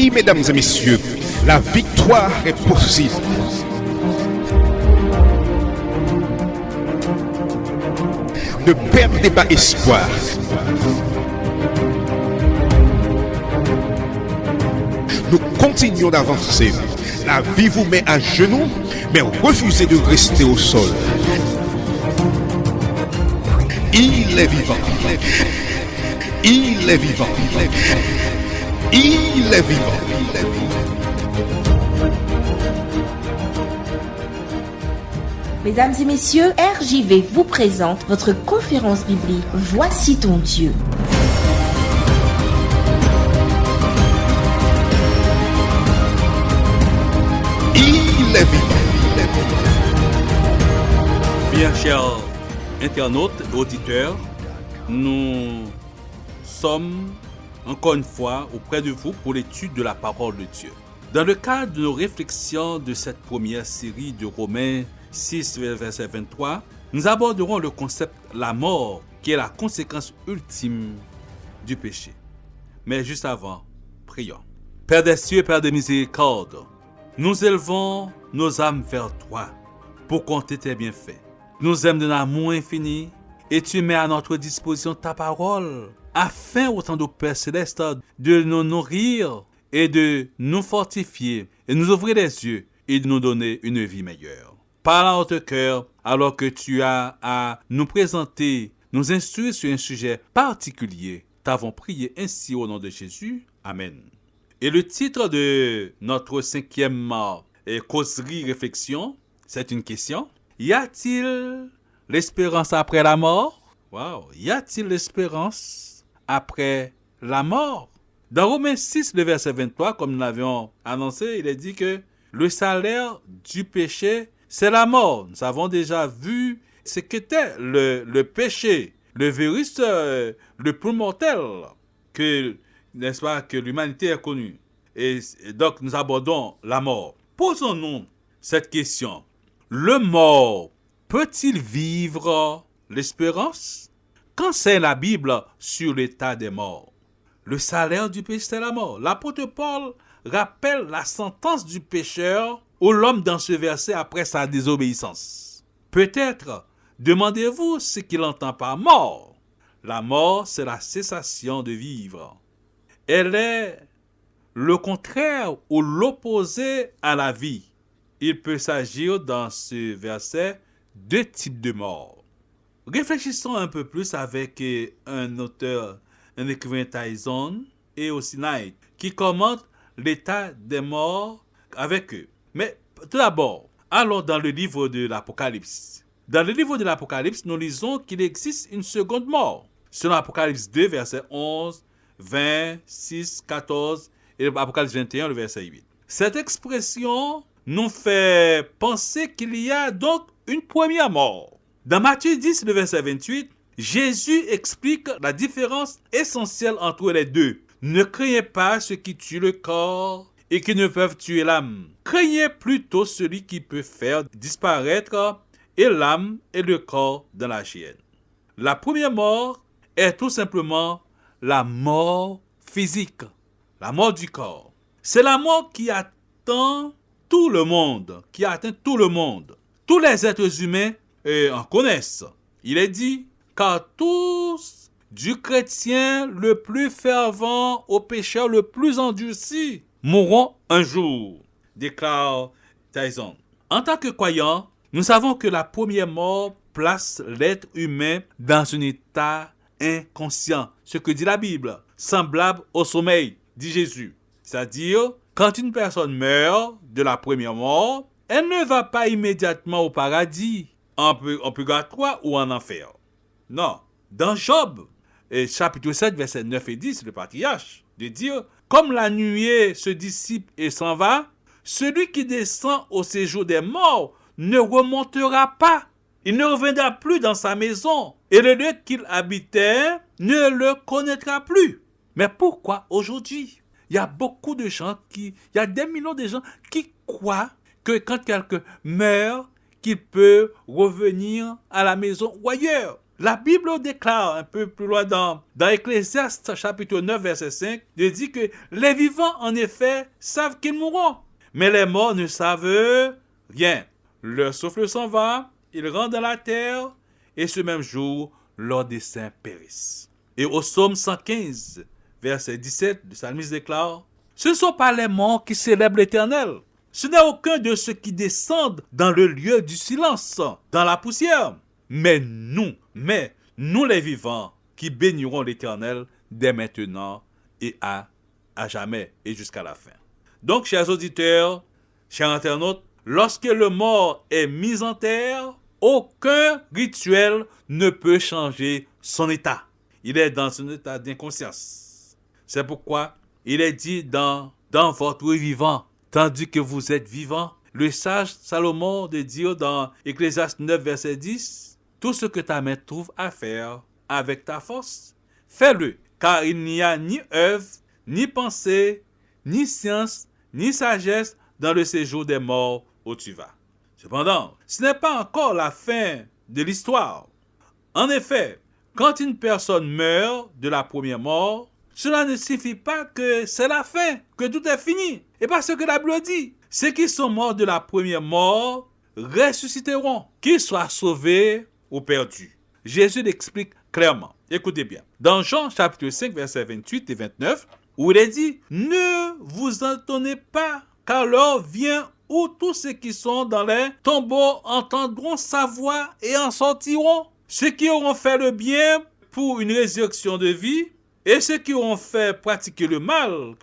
Oui, mesdames et messieurs, la victoire est possible. Ne perdez pas espoir. Nous continuons d'avancer. La vie vous met à genoux, mais refusez de rester au sol. Il est vivant. Il est vivant. Il est vivant. Mesdames et messieurs, RJV vous présente votre conférence biblique Voici ton Dieu. Il est vivant. Bien chers internautes et auditeurs, nous sommes encore une fois auprès de vous pour l'étude de la parole de Dieu. Dans le cadre de nos réflexions de cette première série de Romains 6, verset 23, nous aborderons le concept la mort, qui est la conséquence ultime du péché. Mais juste avant, prions. Père des cieux, Père de miséricorde, nous élevons nos âmes vers toi pour compter tes bienfaits. Nous aimons d'un amour infini et tu mets à notre disposition ta parole afin, au temps de Père Céleste, de nous nourrir et de nous fortifier et nous ouvrir les yeux et de nous donner une vie meilleure. Parle à notre cœur alors que tu as à nous présenter, nous instruire sur un sujet particulier. T'avons prié ainsi au nom de Jésus. Amen. Et le titre de notre 5e causerie réflexion, c'est une question. Y a-t-il l'espérance après la mort? Wow. Y a-t-il l'espérance après la mort? Dans Romains 6, le verset 23, comme nous l'avions annoncé, il est dit que le salaire du péché, c'est la mort. Nous avons déjà vu ce qu'était le péché, le virus le plus mortel que, n'est-ce pas, que l'humanité a connu. Et donc, nous abordons la mort. Posons-nous cette question. Le mort peut-il vivre l'espérance? Qu'enseigne la Bible sur l'état des morts? Le salaire du péché, c'est la mort. L'apôtre Paul rappelle la sentence du pécheur ou l'homme dans ce verset après sa désobéissance. Peut-être demandez-vous ce qu'il entend par mort. La mort, c'est la cessation de vivre. Elle est le contraire ou l'opposé à la vie. Il peut s'agir dans ce verset deux types de mort. Réfléchissons un peu plus avec un auteur, un écrivain Tyson et aussi Knight, qui commente l'état des morts avec eux. Mais tout d'abord, allons dans le livre de l'Apocalypse. Dans le livre de l'Apocalypse, nous lisons qu'il existe une seconde mort. Selon Apocalypse 2, verset 11, 20, 6, 14 et Apocalypse 21, le verset 8. Cette expression nous fait penser qu'il y a donc une première mort. Dans Matthieu 10, le verset 28, Jésus explique la différence essentielle entre les deux. Ne craignez pas ceux qui tuent le corps et qui ne peuvent tuer l'âme. Craignez plutôt celui qui peut faire disparaître et l'âme et le corps dans la géhenne. La première mort est tout simplement la mort physique, la mort du corps. C'est la mort qui atteint tout le monde, qui atteint tout le monde. Tous les êtres humains en connaissent. Il est dit, car tous, du chrétien le plus fervent au pécheur le plus endurci, mourront un jour, déclare Tyson. En tant que croyants, nous savons que la première mort place l'être humain dans un état inconscient, ce que dit la Bible, semblable au sommeil, dit Jésus. C'est-à-dire, quand une personne meurt de la première mort, elle ne va pas immédiatement au paradis, en purgatoire ou en enfer. Non. Dans Job, chapitre 7, versets 9 et 10, le patriarche, de dire, comme la nuée se dissipe et s'en va, celui qui descend au séjour des morts ne remontera pas. Il ne reviendra plus dans sa maison et le lieu qu'il habitait ne le connaîtra plus. Mais pourquoi aujourd'hui? Il y a beaucoup de gens il y a des millions de gens qui croient que quand quelqu'un meurt, qu'il peut revenir à la maison ou ailleurs. La Bible déclare un peu plus loin dans Ecclésiaste chapitre 9 verset 5, il dit que les vivants en effet savent qu'ils mourront, mais les morts ne savent rien. Leur souffle s'en va, ils rentrent dans la terre et ce même jour, leurs desseins périssent. Et au psaume 115 verset 17, le psalmiste déclare, ce ne sont pas les morts qui célèbrent l'Éternel, ce n'est aucun de ceux qui descendent dans le lieu du silence, dans la poussière. Mais nous les vivants, qui bénirons l'Éternel dès maintenant et à jamais et jusqu'à la fin. Donc, chers auditeurs, chers internautes, lorsque le mort est mis en terre, aucun rituel ne peut changer son état. Il est dans un état d'inconscience. C'est pourquoi il est dit dans votre vivant, tandis que vous êtes vivant. Le sage Salomon de dire dans Ecclésiaste 9 verset 10, tout ce que ta main trouve à faire avec ta force, fais-le, car il n'y a ni œuvre, ni pensée, ni science, ni sagesse dans le séjour des morts où tu vas. Cependant, ce n'est pas encore la fin de l'histoire. En effet, quand une personne meurt de la première mort, cela ne signifie pas que c'est la fin, que tout est fini. Et parce que la Bible dit, ceux qui sont morts de la première mort ressusciteront, qu'ils soient sauvés ou perdus. Jésus l'explique clairement. Écoutez bien. Dans Jean chapitre 5, versets 28 et 29, où il est dit, ne vous étonnez pas, car l'heure vient où tous ceux qui sont dans les tombeaux entendront sa voix et en sortiront. Ceux qui auront fait le bien pour une résurrection de vie, et ceux qui auront fait pratiquer le mal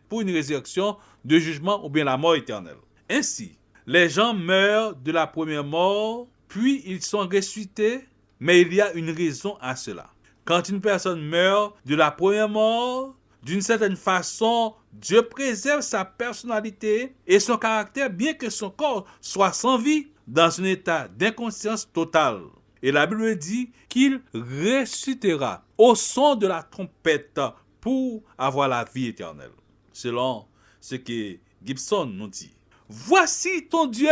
pour une résurrection de jugement ou bien la mort éternelle. Ainsi, les gens meurent de la première mort, puis ils sont ressuscités, mais il y a une raison à cela. Quand une personne meurt de la première mort, d'une certaine façon, Dieu préserve sa personnalité et son caractère, bien que son corps soit sans vie, dans un état d'inconscience totale. Et la Bible dit qu'il ressuscitera au son de la trompette pour avoir la vie éternelle. Selon ce que Gibson nous dit. Voici ton Dieu,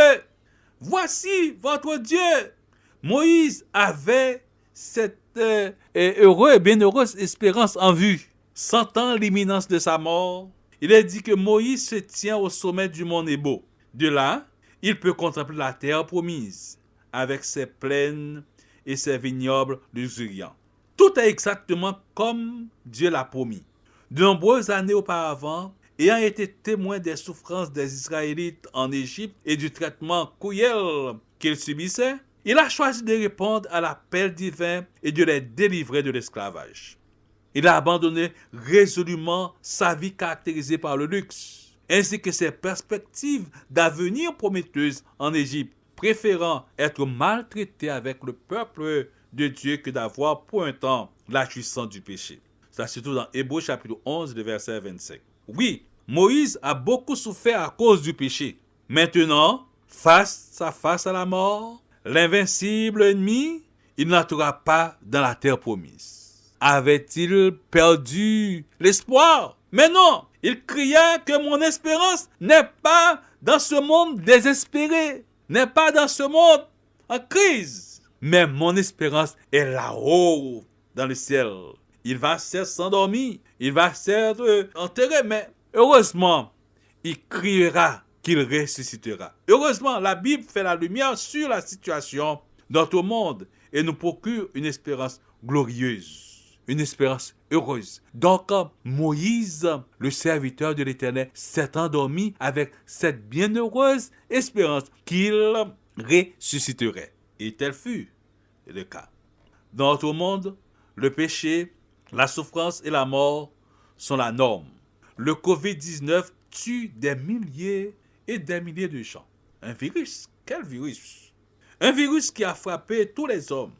voici votre Dieu. Moïse avait cette bienheureuse espérance en vue. Sentant l'imminence de sa mort, il est dit que Moïse se tient au sommet du mont Nebo. De là, il peut contempler la terre promise, avec ses plaines et ses vignobles luxuriants. Tout est exactement comme Dieu l'a promis. De nombreuses années auparavant, ayant été témoin des souffrances des Israélites en Égypte et du traitement cruel qu'ils subissaient, il a choisi de répondre à l'appel divin et de les délivrer de l'esclavage. Il a abandonné résolument sa vie caractérisée par le luxe, ainsi que ses perspectives d'avenir prometteuses en Égypte, préférant être maltraité avec le peuple de Dieu que d'avoir pour un temps la jouissance du péché. Ça se trouve dans Hébreux chapitre 11, le verset 25. Oui, Moïse a beaucoup souffert à cause du péché. Maintenant, face à la mort, l'invincible ennemi, il n'entrera pas dans la terre promise. Avait-il perdu l'espoir? Mais non, il cria que mon espérance n'est pas dans ce monde désespéré, n'est pas dans ce monde en crise, mais mon espérance est là-haut, dans le ciel. Il va certes s'endormir, il va certes enterrer, mais heureusement, il criera qu'il ressuscitera. Heureusement, la Bible fait la lumière sur la situation de notre monde et nous procure une espérance glorieuse. Une espérance heureuse. Donc, Moïse, le serviteur de l'Éternel, s'est endormi avec cette bienheureuse espérance qu'il ressusciterait. Et tel fut le cas. Dans notre monde, le péché, la souffrance et la mort sont la norme. Le Covid-19 tue des milliers et des milliers de gens. Un virus? Quel virus? Un virus qui a frappé tous les hommes.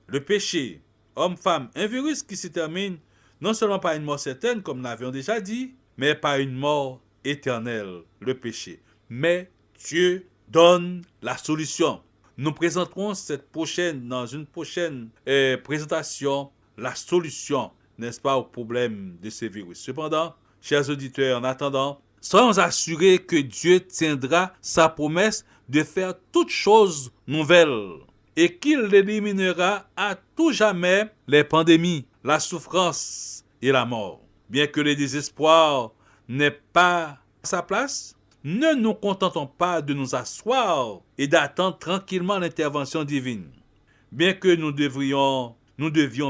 Le péché, homme-femme, un virus qui se termine non seulement par une mort certaine, comme nous l'avions déjà dit, mais par une mort éternelle, le péché. Mais Dieu donne la solution. Nous présenterons dans une prochaine présentation, la solution, n'est-ce pas, au problème de ces virus. Cependant, chers auditeurs, en attendant, soyons assurés que Dieu tiendra sa promesse de faire toutes choses nouvelles. et qu'il éliminera à tout jamais les pandémies, la souffrance et la mort. Bien que le désespoir n'ait pas sa place, ne nous contentons pas de nous asseoir et d'attendre tranquillement l'intervention divine. Bien que nous devions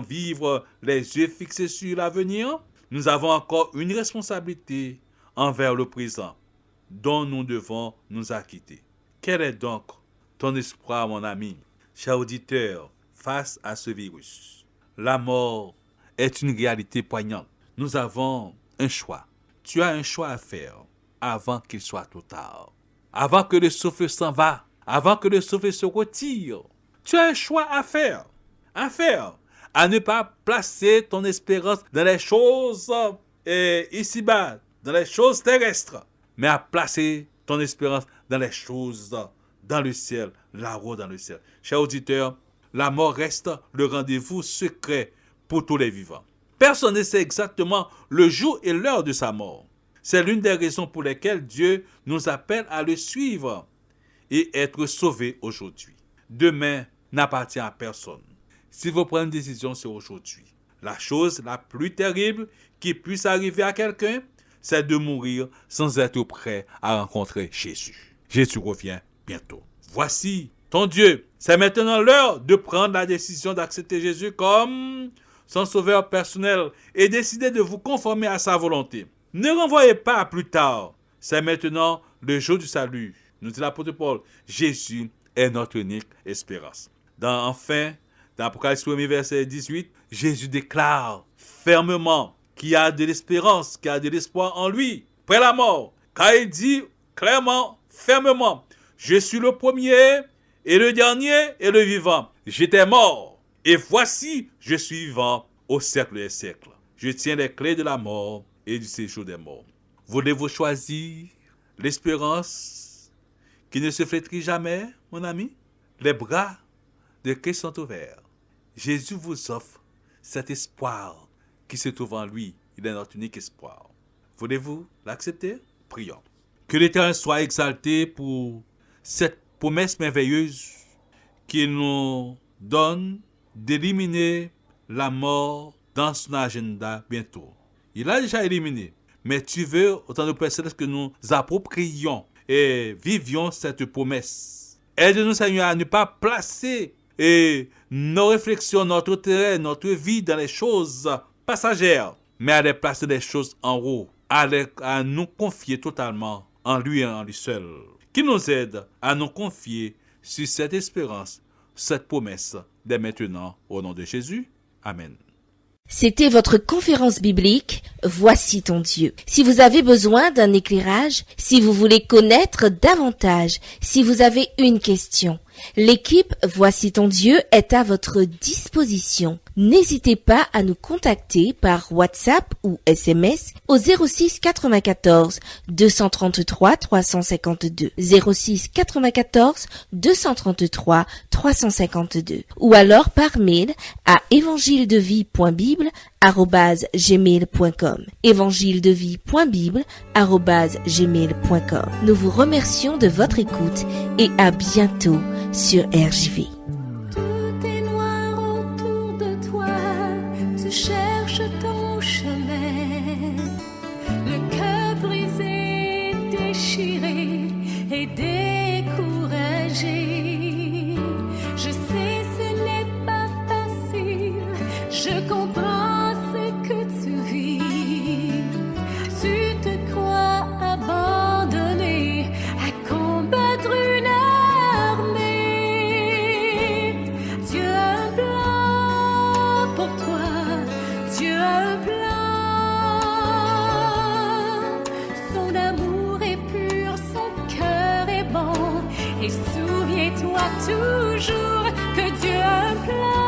vivre les yeux fixés sur l'avenir, nous avons encore une responsabilité envers le présent dont nous devons nous acquitter. Quel est donc ton espoir, mon ami, cher auditeur, face à ce virus? La mort est une réalité poignante. Nous avons un choix. Tu as un choix à faire avant qu'il soit trop tard. Avant que le souffle s'en va, avant que le souffle se retire. Tu as un choix à faire. À ne pas placer ton espérance dans les choses ici-bas, dans les choses terrestres, mais à placer ton espérance dans les choses dans le ciel, là-haut dans le ciel. Chers auditeurs, la mort reste le rendez-vous secret pour tous les vivants. Personne ne sait exactement le jour et l'heure de sa mort. C'est l'une des raisons pour lesquelles Dieu nous appelle à le suivre et être sauvés aujourd'hui. Demain n'appartient à personne. Si vous prenez une décision, c'est aujourd'hui. La chose la plus terrible qui puisse arriver à quelqu'un, c'est de mourir sans être prêt à rencontrer Jésus. Jésus revient bientôt. Voici ton Dieu. C'est maintenant l'heure de prendre la décision d'accepter Jésus comme son sauveur personnel et décider de vous conformer à sa volonté. Ne renvoyez pas à plus tard. C'est maintenant le jour du salut. Nous dit l'apôtre Paul, Jésus est notre unique espérance. Dans Apocalypse 1, verset 18, Jésus déclare fermement qu'il y a de l'espérance, qu'il y a de l'espoir en lui, après la mort. Car il dit clairement, fermement, je suis le premier et le dernier et le vivant. J'étais mort et voici, je suis vivant au siècle des siècles. Je tiens les clés de la mort et du séjour des morts. Voulez-vous choisir l'espérance qui ne se flétrit jamais, mon ami? Les bras de Christ sont ouverts. Jésus vous offre cet espoir qui se trouve en lui. Il est notre unique espoir. Voulez-vous l'accepter? Prions. Que l'Éternel soit exalté pour cette promesse merveilleuse qu'il nous donne d'éliminer la mort dans son agenda bientôt. Il a déjà éliminé, mais tu veux, autant de personnes que nous approprions et vivions cette promesse. Aide-nous, Seigneur, à ne pas placer nos réflexions, notre intérêt, notre vie dans les choses passagères, mais à les placer des choses en haut, à nous confier totalement en lui et en lui seul. Qui nous aide à nous confier sur cette espérance, cette promesse dès maintenant, au nom de Jésus. Amen. C'était votre conférence biblique Voici ton Dieu. Si vous avez besoin d'un éclairage, si vous voulez connaître davantage, si vous avez une question, l'équipe Voici ton Dieu est à votre disposition. N'hésitez pas à nous contacter par WhatsApp ou SMS au 06 94 233 352 06 94 233 352 ou alors par mail à evangiledevie.bible@gmail.com evangiledevie.bible@gmail.com. Nous vous remercions de votre écoute et à bientôt sur RJV. Tout est noir autour de toi, tu cherches ton chemin, le cœur brisé, déchiré et découragé. Je sais ce n'est pas facile, je comprends ce que tu vis. Tu te crois abandonné à combattre une armée. Dieu a un plan pour toi, Dieu a un plan. Son amour est pur, son cœur est bon. Et souviens-toi toujours que Dieu a un plan.